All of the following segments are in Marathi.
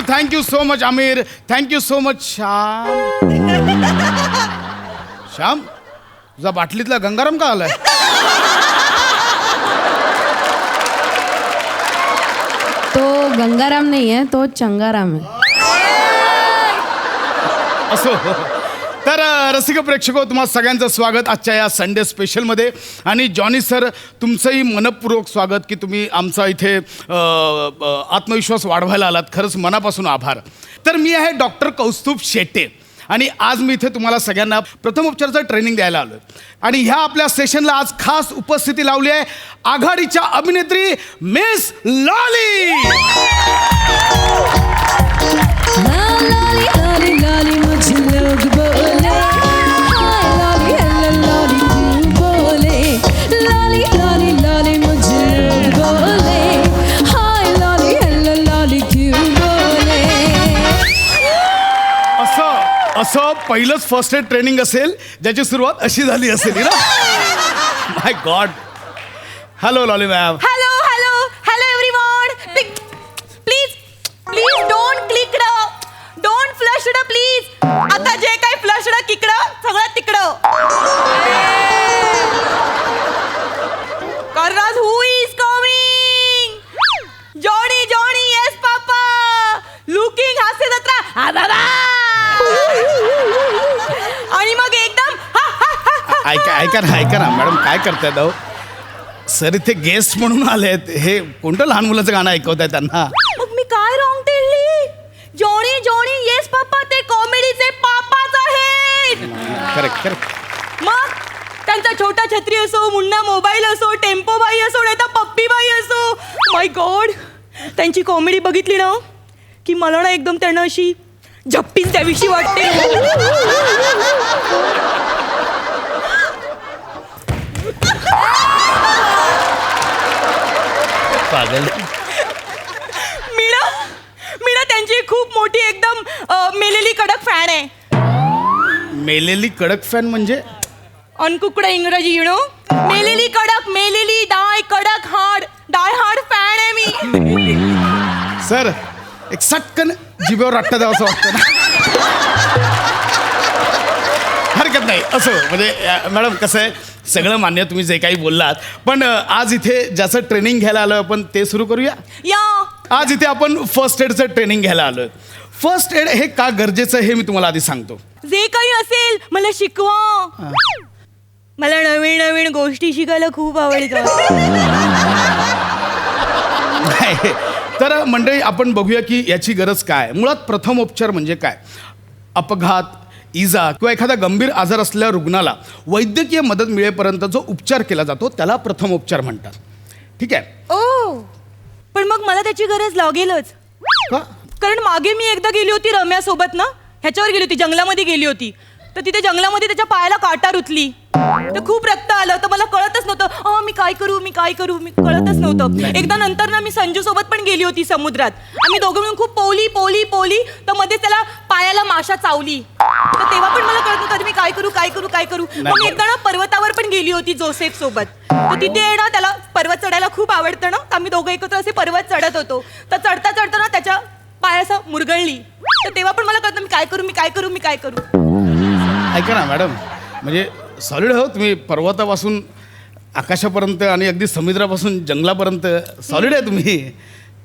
Thank you so much Aamir. Thank you so much Shyam. Shyam तुझा बाटलीतला गंगाराम का आलाय? तो गंगाराम नहीं है, तो चंगाराम है. असो. तर रसिक प्रेक्षको, तुम्हा सगळ्यांचं स्वागत आजच्या या संडे स्पेशलमध्ये. आणि जॉनी सर, तुमचंही मनपूर्वक स्वागत की तुम्ही आमचा इथे आत्मविश्वास वाढवायला आलात. खरंच मनापासून आभार. तर मी आहे डॉक्टर कौस्तुभ शेटे आणि आज मी इथे तुम्हाला सगळ्यांना प्रथमोपचाराचं ट्रेनिंग द्यायला आलो आहे. आणि ह्या आपल्या सेशनला आज खास उपस्थिती लावली आहे आघाडीच्या अभिनेत्री मिस लॉली. असं पहिलंच फर्स्ट एड ट्रेनिंग असेल ज्याची सुरुवात अशी झाली असेल ना. My god. Hello Lolly ma'am. Hello hello hello everyone. Please don't click don't flush please. आता जे काही फ्लश किकडं सगळं तिकडं. कर्राज who is coming? Johnny Johnny yes papa. Looking Hasya Jatra. हा बाबा. आणि मग एकदम ऐका ना मॅडम, काय करतायत अहो? सर इथे गेस्ट म्हणून आलेत. हे कोणतं लहान मुलाचं गाणं ऐकवताय त्यांना? मग मी काय रॉंग केली? जॉनी जॉनी येस पापा ते कॉमेडीचे पापाच आहेत. करेक्ट. मग त्यांचा छोटा छत्री असो, मुन्ना मोबाईल असो, टेम्पो बाई असो, नाही तर पप्पी बाई असो, माय गॉड, त्यांची कॉमेडी बघितली ना की मला ना एकदम त्यांना अशी झप्पीच द्यावीशी वाटते. पागल. मीना त्यांची खूप मोठी एकदम मेलेली कडक फॅन आहे. मेलेली कडक फॅन म्हणजे? अनकुकडं इंग्रजी यु नो. मेलेली कडक, मेलेली डाय कडक हार्ड, डाय हार्ड फॅन आहे मी. सर एक सटकन जिभेवर रट्टा द्यावं असं वाटतं ना. हरकत नाही. असं म्हणजे मॅडम कसं आहे, सगळं मान्य तुम्ही जे काही बोललात, पण आज इथे ज्याचं ट्रेनिंग घ्यायला आलो आपण ते सुरू करूया. आज इथे आपण फर्स्ट एडचं ट्रेनिंग घ्यायला आलोय. फर्स्ट एड हे का गरजेचं हे मी तुम्हाला आधी सांगतो. जे काही असेल मला शिकवा. मला नवीन नवीन गोष्टी शिकायला खूप आवडतं. तर मंडळी, आपण बघूया की याची गरज काय. मुळात प्रथमोपचार म्हणजे काय? अपघात, इजा किंवा एखादा गंभीर आजार असलेल्या रुग्णाला वैद्यकीय मदत मिळेपर्यंत जो उपचार केला जातो त्याला प्रथमोपचार म्हणतात. ठीक आहे? ओ, पण मग मला त्याची गरज लागेलच. का? कारण मागे मी एकदा गेली होती रम्यासोबत ना, ह्याच्यावर गेली होती, जंगलामध्ये गेली होती. तर तिथे जंगलामध्ये त्याच्या पायाला काटा रुतली. तर खूप रक्त आलं. तर मला कळतच नव्हतं मी काय करू मी कळतच नव्हतं. एकदा नंतर ना मी संजू सोबत पण गेली होती समुद्रात. आम्ही दोघं मिळून खूप पोली तर मध्ये त्याला पायाला माशा चावली. तर तेव्हा पण मला कळत नव्हतं मी काय करू. मग एकदा ना पर्वतावर पण गेली होती जोसेफ सोबत. तर तिथे ना त्याला पर्वत चढायला खूप आवडतं ना. तर आम्ही दोघं एकत्र असे पर्वत चढत होतो. तर चढता ना त्याच्या पायाचा मुरगळली. तर तेव्हा पण मला कळत मी काय करू. ऐका ना मॅडम, म्हणजे सॉलिड हो तुम्ही. पर्वतापासून आकाशापर्यंत आणि अगदी समुद्रापासून जंगलापर्यंत सॉलिड आहे तुम्ही.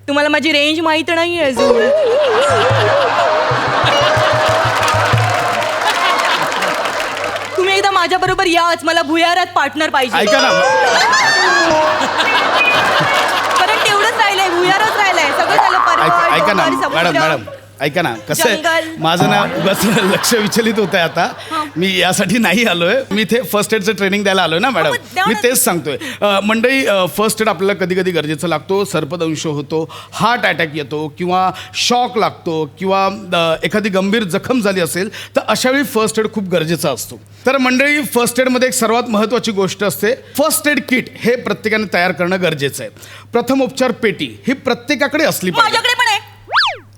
तुम्हाला माझी रेंज माहित नाही अजून. तुम्ही एकदा माझ्या बरोबर याच. मला भुयारात पार्टनर पाहिजे. ऐका ना. परत तेवढंच राहिलंय, भुयारच राहिलंय. सगळं झालं. ऐका ना मॅडम, ऐका ना. कसं आहे, माझं ना उगाच लक्ष विचलित होत आहे आता. मी यासाठी नाही आलोय. मी इथे फर्स्ट एडचं ट्रेनिंग द्यायला आलोय ना मॅडम. मी तेच सांगतोय. मंडळी, फर्स्ट एड आपल्याला कधी कधी गरजेचं लागतो. सर्पदंश होतो, हार्ट अटॅक येतो किंवा शॉक लागतो किंवा एखादी गंभीर जखम झाली असेल तर अशावेळी फर्स्ट एड खूप गरजेचा असतो. तर मंडळी, फर्स्ट एडमध्ये एक सर्वात महत्त्वाची गोष्ट असते. फर्स्ट एड किट हे प्रत्येकाने तयार करणं गरजेचं आहे. प्रथमोपचार पेटी ही प्रत्येकाकडे असली पाहिजे. माझ्याकडे पण आहे.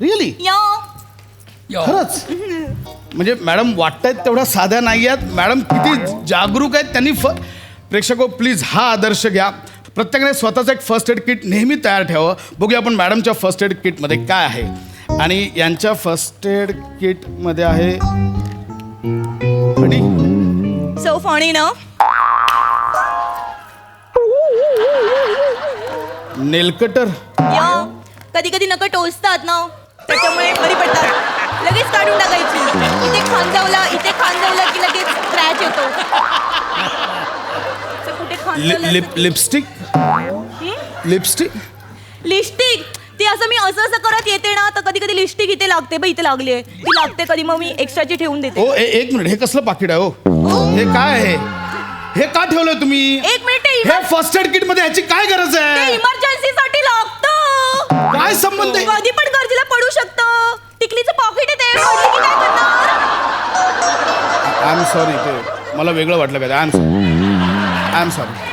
रिअली? खरंच? म्हणजे मॅडम वाटतायत तेवढ्या साध्या नाही आहेत. मॅडम किती जागरूक आहेत. त्यांनी प्रेक्षको प्लीज हा आदर्श घ्या. प्रत्येकाने स्वतःचं एक फर्स्ट एड किट नेहमी तयार ठेवावं. बघूया आपण मॅडमच्या फर्स्ट एड किटमध्ये काय आहे. आणि यांच्या फर्स्ट एड किट मध्ये आहे आणि सो फणी ना. नेलकटर. या कधी कधी नका टोचतात ना, त्याच्यामुळे बरी पडतात. लगेच काढून टाकायची. इथे खांजवला की लगेच क्रॅच येतो. असं कुठे खांजवलं लिपस्टिक. लिपस्टिक ती असं मी असं करत येते ना, तर कधी कधी लिपस्टिक इथे लागते. बघ इथे लागली आहे ती लागते कधी, मग मी एक्स्ट्राची ठेवून देते. ओ एक मिनिट, हे कसलं पाकिट आहे हो? हे काय आहे? हे का ठेवलंय तुम्ही? एक मिनिट, हे फर्स्ट एड किट मध्ये ह्याची काय गरज आहे? इमर्जन्सी साठी लागतं. काय संबंध आहे? कधी पण गरजेला पडू शकतं. टिकलीचं पॉकेट आहे ते, पडलं की काय करणार? आय एम सॉरी, ते मला वेगळं वाटलं काय. I am sorry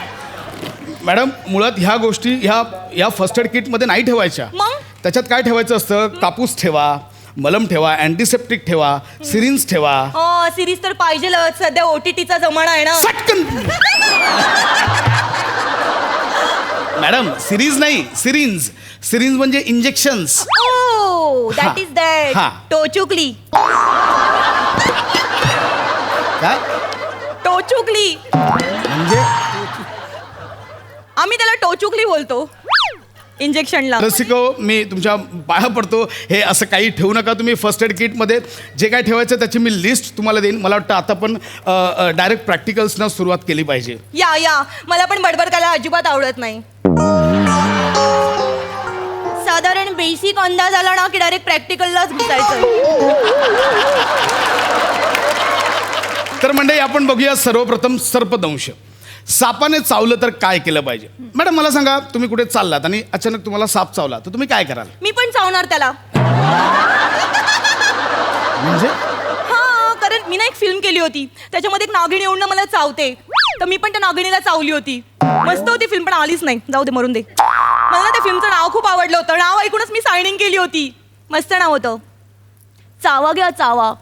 madam. मुळात ह्या गोष्टी ह्या फर्स्ट एड किटमध्ये नाही ठेवायच्या. मग? त्याच्यात काय ठेवायचं असतं? कापूस ठेवा, मलम ठेवा, अँटीसेप्टिक ठेवा, सिरिंज ठेवा. सिरीज तर पाहिजे. सध्या OTTचा जमाना आहे ना. सटकन मॅडम, सिरीज नाही, सिरिंज. सिरिंज म्हणजे इंजेक्शन्स. That is that. हा. टोचुकली. काय टोचुकली म्हणजे? आम्ही त्याला टोचुकली बोलतो इंजेक्शनला. रसिको, मी तुमच्या पाया पडतो, हे असं काही ठेवू नका तुम्ही फर्स्ट एड किटमध्ये. जे काय ठेवायचं त्याची मी लिस्ट तुम्हाला देईन. मला वाटतं आता पण डायरेक्ट प्रॅक्टिकल्सनं सुरुवात केली पाहिजे. या मला पण बडबड करायला अजिबात आवडत नाही. साधारण बेसिक अंदाज आला ना की डायरेक्ट प्रॅक्टिकललाच घुसायचं. तर मंडळी, आपण बघूया सर्वप्रथम सर्पदंश. सापाने चावलं तर काय केलं पाहिजे? मॅडम मला सांगा, तुम्ही कुठे चाललात आणि अचानक तुम्हाला साप चावला तर तुम्ही काय कराल? मी पण चावणार त्याला. म्हणजे? हा, कारण मी ना एक फिल्म केली होती, त्याच्यामध्ये एक नागिणी येऊन ना मला चावते, तर मी पण त्या नागिणीला चावली होती. मस्त होती फिल्म, पण आलीच नाही. जाऊ दे, मरून दे. मला ना त्या फिल्मचं नाव खूप आवडलं होतं. नाव ऐकूनच मी सायनिंग केली होती. मस्त नाव होतं, चावा घ्या चावा.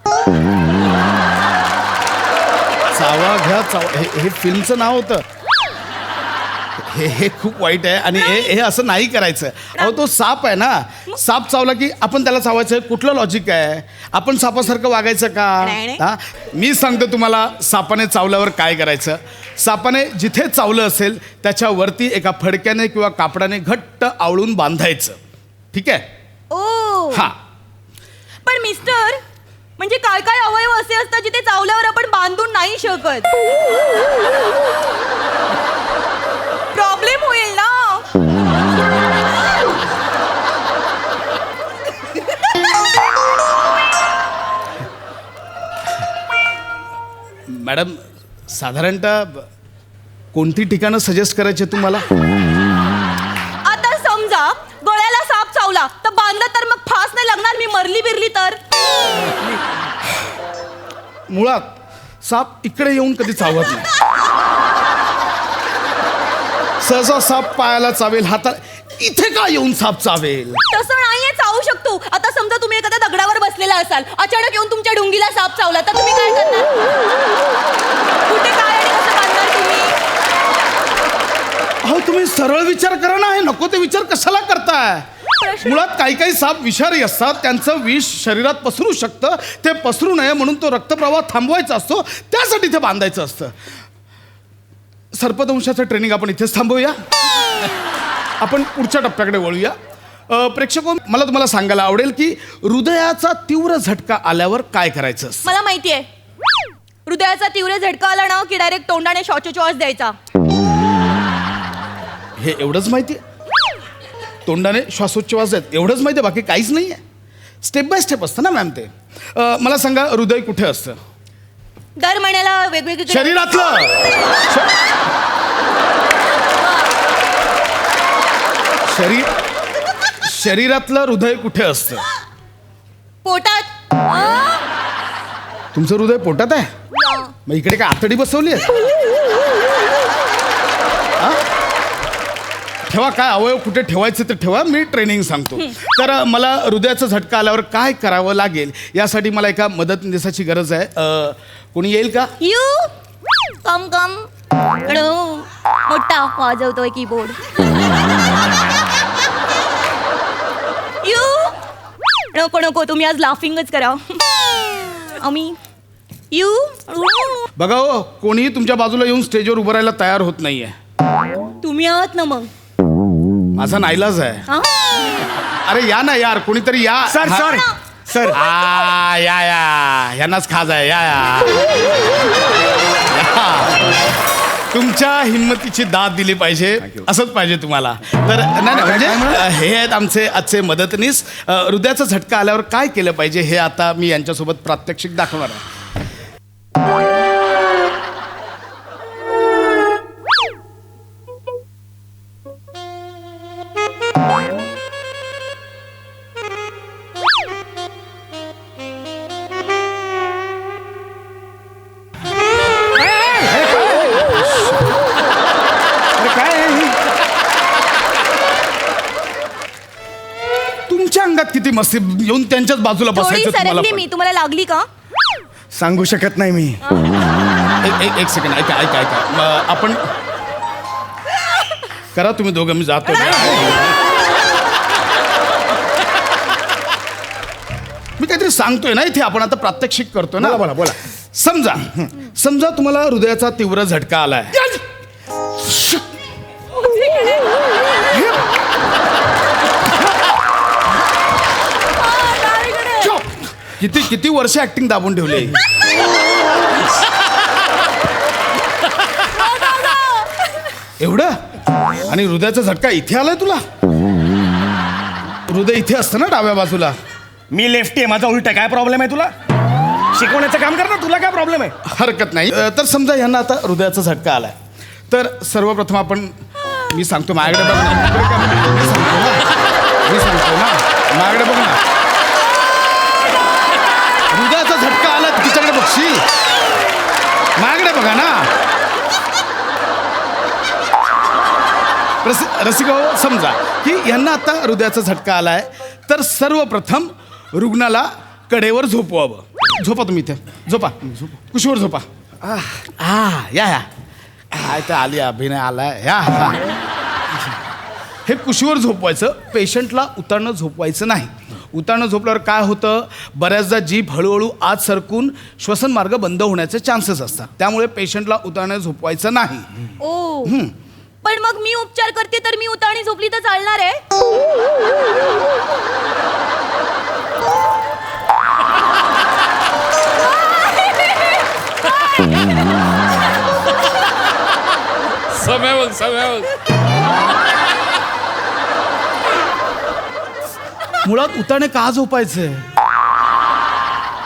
चावा घ्या चावा, हे फिल्मचं नाव होतं. हे खूप वाईट आहे आणि हे असं नाही करायचं. अहो, तो साप आहे ना, साप चावला की आपण त्याला चावायचं. कुठलं लॉजिक आहे? आपण सापासारखं वागायचं का? हा, मी सांगतो तुम्हाला सापाने चावल्यावर काय करायचं. सापाने जिथे चावलं असेल त्याच्यावरती एका फडक्याने किंवा कापडाने घट्ट आवळून बांधायचं. ठीक आहे? ओ हा. पण मिस्टर, म्हणजे काय काय अवयव असे असतात जिथे चावल्यावर आपण बांधून नाही शकत? प्रॉब्लेम होईल ना. मॅडम, साधारणतः कोणती ठिकाणं सजेस्ट करायची तुम्हाला? आता समजा गळ्याला साप चावला तर बांधला तर मग फास नाही लागणार. मी मरली बिरली तर? मुळात साप इकडे येऊन कधी चावत नाही. सहसा साप पायाला चावेल, हाता इथे का येऊन साप चावेल? तसं नाहीये, चावू शकतो. आता समजा तुम्ही एखाद्या दगडावर बसलेला असाल, अचानक येऊन तुमच्या डुंगीला साप चावला तर तुम्ही काय करणार? कुठे काय आणि कसं बांधणार तुम्ही? अहो, तुम्ही सरळ विचार करा ना. हे नको ते विचार कशाला करताय? मुळात काही साप विषारी असतात. त्यांचं विष शरीरात पसरू शकतं. ते पसरू नये म्हणून तो रक्तप्रवाह थांबवायचा असतो. त्यासाठी ते बांधायचं असतं. सर्पदंशाचं ट्रेनिंग आपण इथेच थांबवूया. आपण पुढच्या टप्प्याकडे वळूया. प्रेक्षको, मला तुम्हाला सांगायला आवडेल की हृदयाचा तीव्र झटका आल्यावर काय करायचं असतं. मला माहिती आहे. हृदयाचा तीव्र झटका आला ना की डायरेक्ट तोंडाने श्वासोच्छवास द्यायचा. हे एवढंच माहिती आहे? तोंडाने श्वासोच्छवास आहेत एवढंच माहिती आहे, बाकी काहीच नाही आहे? स्टेप बाय स्टेप असतं ना मॅम ते. मला सांगा, हृदय कुठे असतं? दर महिन्याला वेगवेगळी शरीरातलं. शरीरातलं हृदय कुठे असतं? पोटात. तुमचं हृदय पोटात आहे? मग इकडे काय आतडी बसवली आहे? ठेवा, काय अवयव कुठे ठेवायचं ते ठेवा. मी ट्रेनिंग सांगतो. तर मला हृदयाचा झटका आल्यावर काय करावं लागेल यासाठी मला एका मदतनीसाची गरज आहे. कोणी येईल का? यू कम कम. मोठा वाजवतोय कीबोर्ड. यू नको नको, तुम्ही आज लाफिंगच करा. आम्ही यू बघा हो, कोणीही तुमच्या बाजूला येऊन स्टेजवर उभं राहायला तयार होत नाहीये. तुम्ही आहात ना मग. माझा नाईलाज आहे. हा? अरे या ना यार, कोणीतरी या. सर हा. सर सर या ह्यांनाच खाज आहे. या. तुमच्या हिंमतीची दाद दिली पाहिजे, असंच पाहिजे तुम्हाला. तर नाही म्हणजे हे आहेत आमचे आजचे मदतनीस. हृदयाचा झटका आल्यावर काय केलं पाहिजे हे आता मी यांच्यासोबत प्रात्यक्षिक दाखवणार आहे. अरे काय आहे हे? तुमच्या अंगात किती मस्ती, येऊन त्यांच्याच बाजूला थोडी बसायचं तुम्हाला सरकली पण. मी. तुम्हाला लागली का? सांगू शकत नाही मी. एक सेकंड, ऐका. आपण करा तुम्ही दोघं, मी जातो. मी काहीतरी सांगतोय ना इथे, आपण आता प्रात्यक्षिक करतो ना. बोला बोला. समजा तुम्हाला हृदयाचा तीव्र झटका आलाय. किती किती वर्ष ऍक्टिंग दाबून ठेवली. एवढं? आणि हृदयाचा झटका इथे आलाय तुला? हृदय इथे असतं ना डाव्या बाजूला. मी लेफ्टी आहे, माझा उलट आहे. काय प्रॉब्लेम आहे तुला? शिकवण्याचं काम कर ना, तुला काय प्रॉब्लेम आहे? हरकत नाही. तर समजा यांना आता हृदयाचा झटका आलाय, तर सर्वप्रथम आपण, मी सांगतो माझ्याकडे बघ ना. इकडे काय म्हणतो? मी सांगतो ना माझ्याकडे बघ ना. हृदयाचा झटका आला तिच्याकडे बघशील, माझ्याकडे बघा ना. रसिका हो, समजा की यांना आता हृदयाचा झटका आलाय, तर सर्वप्रथम रुग्णाला कडेवर झोपवावं. झोपा तुम्ही इथे, झोपा. कुशीवर झोपा. या काय तर आली, अभिनय आलाय. या. हे कुशीवर झोपवायचं. पेशंटला उतारणं झोपवायचं नाही. उतारणं झोपल्यावर काय होतं, बऱ्याचदा जीभ हळूहळू आत सरकून श्वसन मार्ग बंद होण्याचे चान्सेस असतात. त्यामुळे पेशंटला उतारणं झोपवायचं नाही. ओ पण मग मी उपचार करते तर मी उतावणी झोपली तर चालणार आहे? मुळात उतारणे का झोपायचंय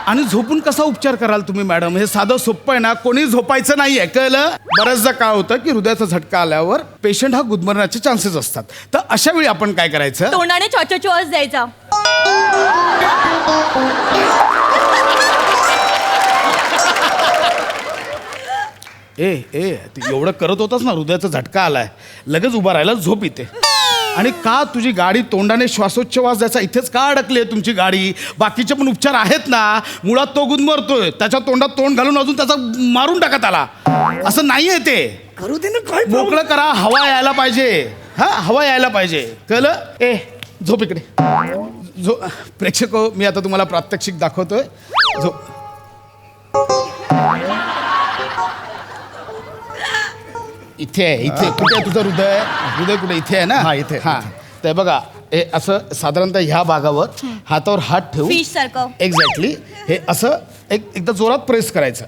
आणि झोपून कसा उपचार कराल तुम्ही मॅडम? हे साधं सोपं आहे ना, कोणी झोपायचं नाहीये, कळलं? बऱ्याचदा काय होतं की हृदयाचा झटका आल्यावर पेशंट हा गुदमरण्याचे चान्सेस असतात. तर अशा वेळी आपण काय करायचं, तोंडाने चॉचोचॉस द्यायचा. तू एवढं करत होतास ना, हृदयाचा झटका आलाय, लगेच उभा राहायला झोप इथे. आणि का तुझी गाडी तोंडाने श्वासोच्छवास द्यायचा इथेच का अडकली आहे तुमची गाडी? बाकीचे पण उपचार आहेत ना. मुळात तो गुदमरतोय, त्याच्या तोंडात तोंड घालून अजून त्याचा मारून टाका त्याला. असं नाहीये ते. करू दे ना, काय मोकळं करा, हवा यायला पाहिजे. हवा यायला पाहिजे, कळलं? झोप इकडे. प्रेक्षक हो, मी आता तुम्हाला प्रात्यक्षिक दाखवतोय. झोप. इथे आहे, इथे. कुठे आहे तुझं हृदय? हृदय कुठे? इथे आहे ना. हा, इथे. ते बघा, हे असं साधारणतः ह्या भागावर हातावर हात ठेवून फिश सारखं. एक्झॅक्टली हे असं एकदा जोरात प्रेस करायचं.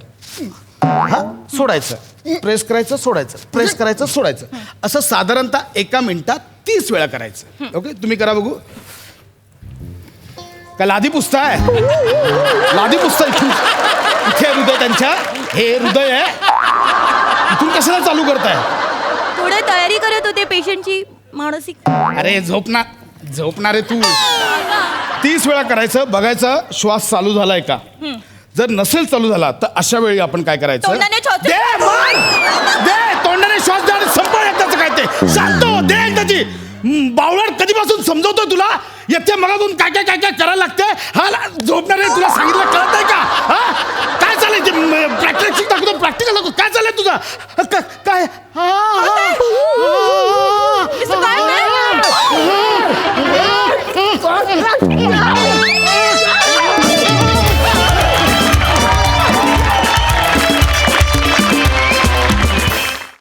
सोडायचं, प्रेस करायचं, सोडायचं, प्रेस करायचं, सोडायचं. असं साधारणतः 1 मिनिटात 30 वेळा करायचं. ओके, तुम्ही करा बघू. का लादी पुसताय? लादी पुसताय? इथे हृदय त्यांच्या, हे हृदय आहे. इथून कशाला चालू करताय? थोडे तयारी करत होते पेशंटची मानसिक. अरे झोपणार आहे तू. 30 वेळा करायचं, बघायचं श्वास चालू झालाय का. जर नसेल चालू झाला तर अशा वेळी आपण काय करायचं, तोंडाने छोच- दे तोंडाने श्वास द्या. संपळ एकदाच काय ते शांत हो, दे एकदाची. बावळट कधीपासून समजवतोय तुला? येते मगातून काय काय काय काय करायला लागतंय. झोपणार आहे, तुला सांगितलं कळत नाही का? काय चाललंय ते? प्रॅक्टिकल दाखवतो, प्रॅक्टिकल दाखवतो. काय चाललंय तुझं? काय?